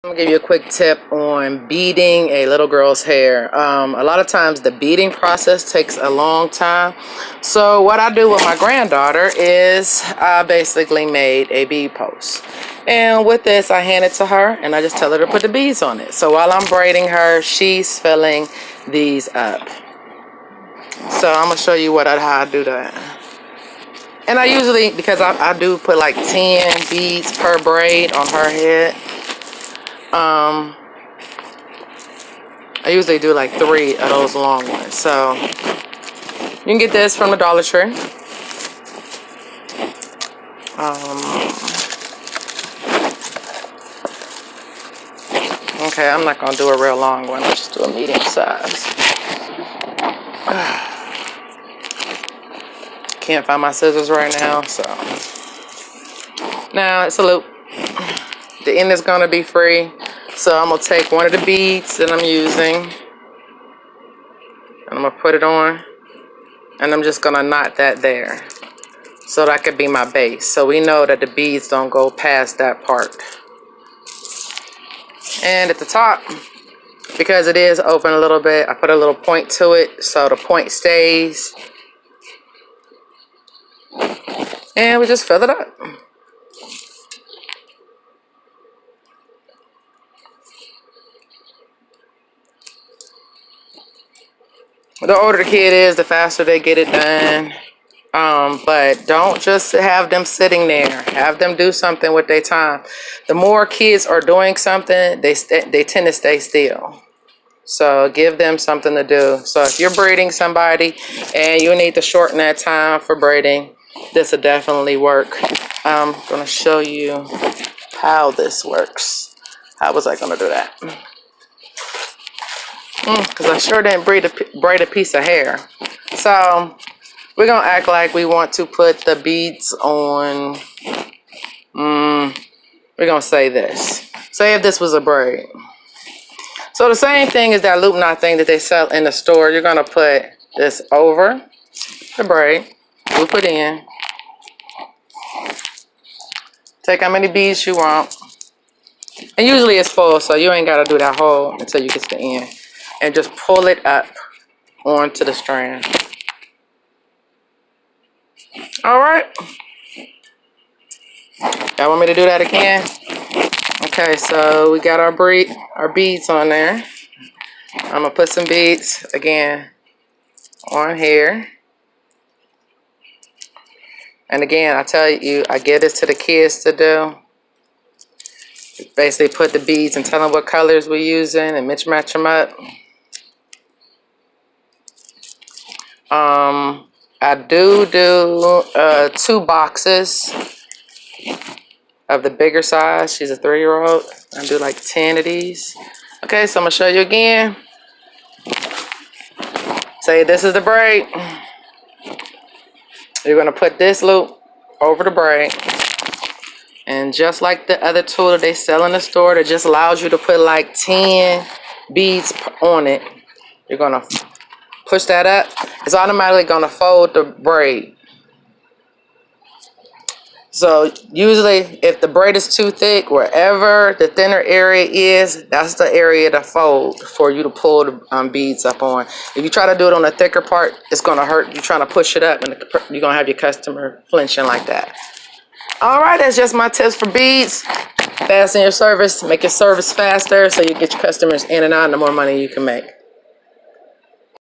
I'm gonna give you a quick tip on beading a little girl's hair. A lot of times the beading process takes a long time. So what I do with my granddaughter is I basically made a bead post. And with this, I hand it to her and I just tell her to put the beads on it. So while I'm braiding her, she's filling these up. So I'm gonna show you how I do that. And I usually, because I do put like 10 beads per braid on her head. I usually do like 3 of those long ones. So you can get this from the Dollar Tree. Okay, I'm not gonna do a real long one. I'll just do a medium size. Can't find my scissors right now, so. Now it's a loop. The end is gonna be free. So I'm gonna take one of the beads that I'm using. And I'm gonna put it on. And I'm just gonna knot that there. So that could be my base. So we know that the beads don't go past that part. And at the top, because it is open a little bit, I put a little point to it so the point stays. And we just fill it up. The older the kid is, the faster they get it done. But don't just have them sitting there. Have them do something with their time. The more kids are doing something, they tend to stay still. So give them something to do. So if you're braiding somebody and you need to shorten that time for braiding, this will definitely work. I'm going to show you how this works. How was I going to do that? Because I sure didn't braid a piece of hair. So we're going to act like we want to put the beads on. We're going to say this. Say if this was a braid. So the same thing as that loop knot thing that they sell in the store. You're going to put this over the braid. Loop it in. Take how many beads you want. And usually it's full, so you ain't got to do that whole until you get to the end. And just pull it up onto the strand. All right. Y'all want me to do that again? Okay, so we got our beads on there. I'm gonna put some beads again on here. And again, I tell you, I give this to the kids to do. Basically put the beads and tell them what colors we're using and match them up. I do 2 boxes of the bigger size. She's a 3-year-old. I do like 10 of these. Okay, so I'm gonna show you again. Say this is the braid. You're gonna put this loop over the braid. And just like the other tool that they sell in the store that just allows you to put like 10 beads on it, you're gonna push that up. It's automatically gonna fold the braid. So usually if the braid is too thick, wherever the thinner area is, that's the area to fold for you to pull the beads up on. If you try to do it on a thicker part, it's gonna hurt. You're trying to push it up and you're gonna have your customer flinching like that. All right, that's just my tips for beads. Fasten your service, make your service faster so you get your customers in and out and the more money you can make.